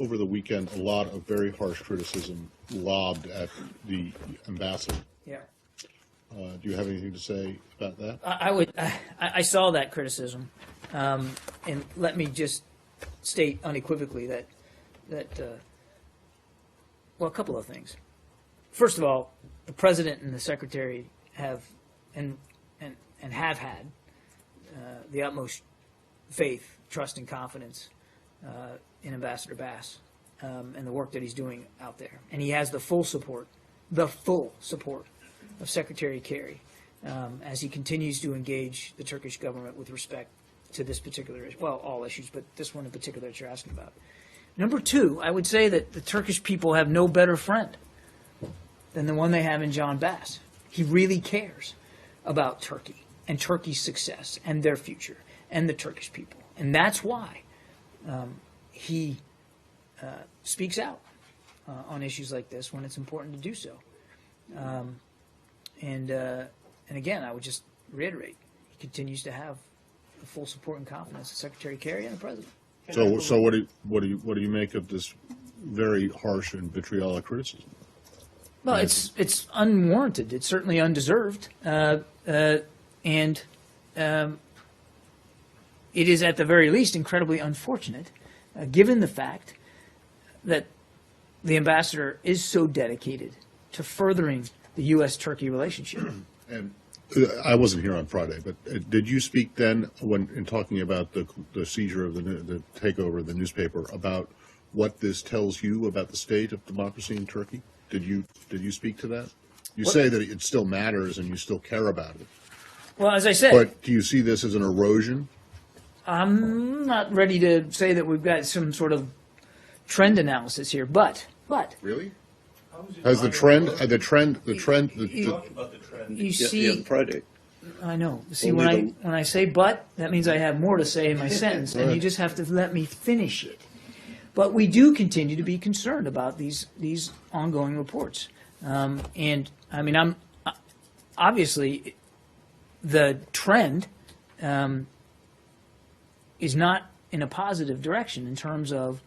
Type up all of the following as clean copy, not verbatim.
over the weekend a lot of very harsh criticism lobbed at the ambassador. Yeah. Do you have anything to say about that? I saw that criticism, and let me just state unequivocally that well, a couple of things. First of all, the president and the secretary have and have had the utmost faith, trust, and confidence in Ambassador Bass and the work that he's doing out there, and he has the full support of Secretary Kerry as he continues to engage the Turkish government with respect to this particular issue. Well, all issues, but this one in particular that you're asking about. Number two, I would say that the Turkish people have no better friend than the one they have in John Bass. He really cares about Turkey and Turkey's success and their future and the Turkish people. And that's why he speaks out on issues like this when it's important to do so. And again, I would just reiterate, he continues to have the full support and confidence of Secretary Kerry and the President. So what do you make of this very harsh and vitriolic criticism? Well, it's unwarranted. It's certainly undeserved, and it is at the very least incredibly unfortunate, given the fact that the ambassador is so dedicated to furthering the U.S.-Turkey relationship. And I wasn't here on Friday, but did you speak then, when in talking about the seizure of the takeover of the newspaper, about what this tells you about the state of democracy in Turkey? Did you speak to that? You say that it still matters and you still care about it. Well, as I said, but do you see this as an erosion? I'm not ready to say that we've got some sort of trend analysis here, but really, has the trend talking about the trend. You see, Friday. I know. See, when I say "but," that means I have more to say in my sentence, and you just have to let me finish it. But we do continue to be concerned about these ongoing reports, and I mean, I'm obviously the trend is not in a positive direction in terms of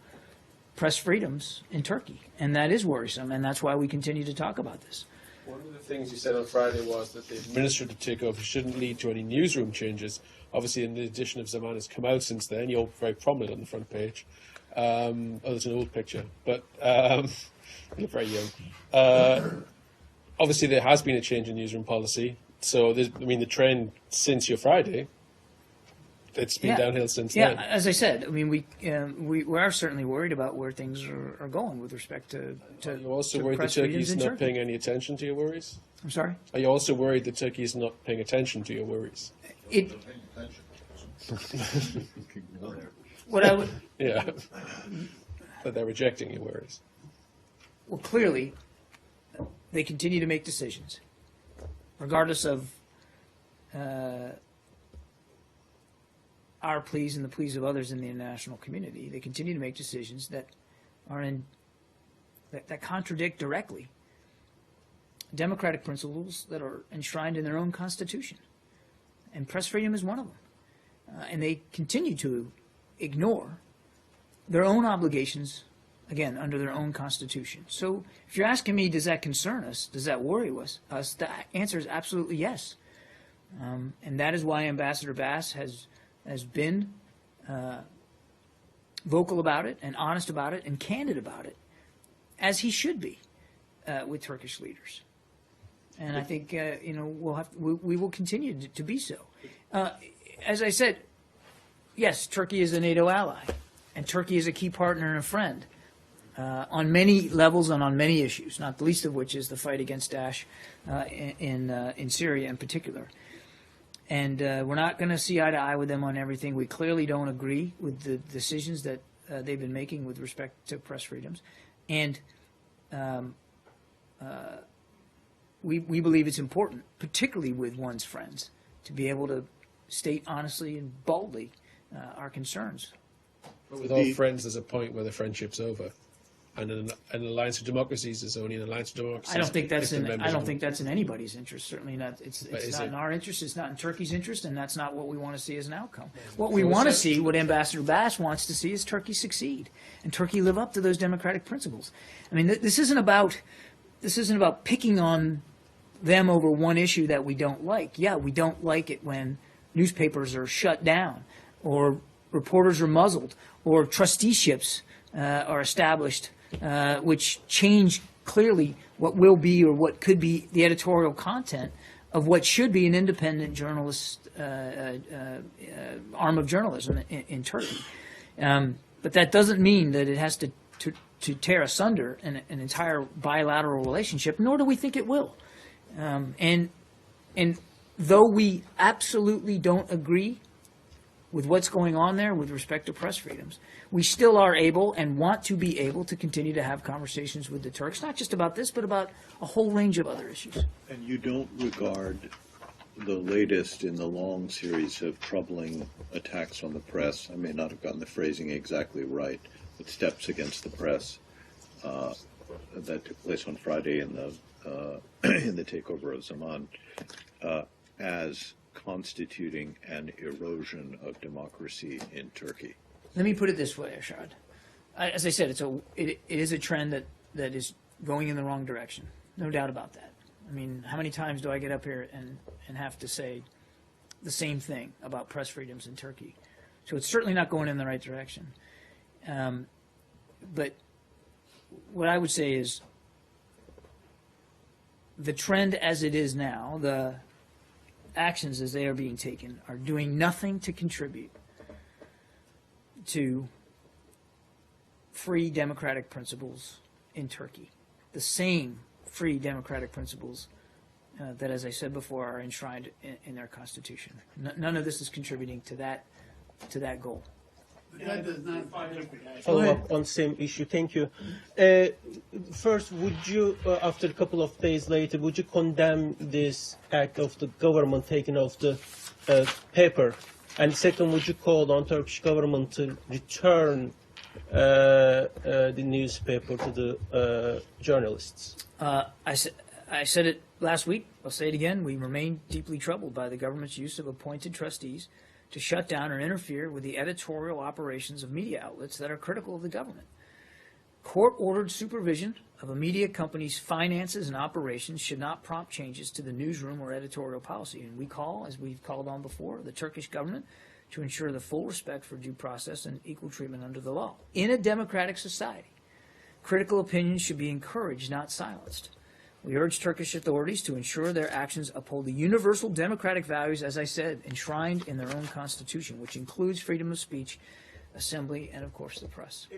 press freedoms in Turkey, and that is worrisome, and that's why we continue to talk about this. One of the things you said on Friday was that the administrative takeover shouldn't lead to any newsroom changes. Obviously, an edition of Zaman has come out since then. You're very prominent on the front page. There's an old picture, but you're very young. Obviously, there has been a change in newsroom policy. So, the trend since your Friday, it's been downhill since then. Yeah, as I said, I mean, we are certainly worried about where things are going with respect to Are you also to worried that press freedoms Turkey is in not Turkey. paying any attention to your worries? I'm sorry? Are you also worried that Turkey is not paying attention to your worries? What I would... Yeah. That they're rejecting your worries. Well, clearly, they continue to make decisions, regardless of our pleas and the pleas of others in the international community. They continue to make decisions that are that contradict directly democratic principles that are enshrined in their own constitution, and press freedom is one of them. And they continue to ignore their own obligations, again, under their own constitution. So if you're asking me, does that concern us? Does that worry us? The answer is absolutely yes. And that is why Ambassador Bass has been vocal about it and honest about it and candid about it, as he should be with Turkish leaders. And I think we will continue to be so. As I said, yes, Turkey is a NATO ally, and Turkey is a key partner and a friend on many levels and on many issues, not the least of which is the fight against Daesh in Syria in particular. And we're not going to see eye to eye with them on everything. We clearly don't agree with the decisions that they've been making with respect to press freedoms. And we believe it's important, particularly with one's friends, to be able to state honestly and boldly our concerns. But with all friends, there's a point where the friendship's over. and an alliance of democracies is only an alliance of democracies. I don't think that's if the in. members I don't are- think that's in anybody's interest. Certainly not. It's is not it? in our interest. It's not in Turkey's interest, and that's not what we want to see as an outcome. What we want to see, what Ambassador Bass wants to see, is Turkey succeed and Turkey live up to those democratic principles. I mean, this isn't about picking on them over one issue that we don't like. Yeah, we don't like it when newspapers are shut down, or reporters are muzzled, or trusteeships are established, which change clearly what will be or what could be the editorial content of what should be an independent journalist arm of journalism in Turkey. But that doesn't mean that it has to tear asunder an entire bilateral relationship, nor do we think it will. And though we absolutely don't agree with what's going on there with respect to press freedoms, we still are able and want to be able to continue to have conversations with the Turks, not just about this, but about a whole range of other issues. And you don't regard the latest in the long series of troubling attacks on the press, I may not have gotten the phrasing exactly right, but steps against the press that took place on Friday in the takeover of Zaman, as constituting an erosion of democracy in Turkey? Let me put it this way, Ashad. As I said, it is a trend that is going in the wrong direction. No doubt about that. I mean, how many times do I get up here and have to say the same thing about press freedoms in Turkey? So it's certainly not going in the right direction. But what I would say is the trend as it is now, the actions as they are being taken, are doing nothing to contribute to free democratic principles in Turkey. The same free democratic principles that, as I said before, are enshrined in their constitution. None of this is contributing to that goal. That does not Follow up on same issue. Thank you. First, would you, after a couple of days later, would you condemn this act of the government taking off the paper? And second, would you call on Turkish government to return the newspaper to the journalists? I said it last week. I'll say it again. We remain deeply troubled by the government's use of appointed trustees to shut down or interfere with the editorial operations of media outlets that are critical of the government. Court-ordered supervision of a media company's finances and operations should not prompt changes to the newsroom or editorial policy. And we call, as we've called on before, the Turkish government to ensure the full respect for due process and equal treatment under the law. In a democratic society, critical opinions should be encouraged, not silenced. We urge Turkish authorities to ensure their actions uphold the universal democratic values, as I said, enshrined in their own constitution, which includes freedom of speech, assembly, and, of course, the press.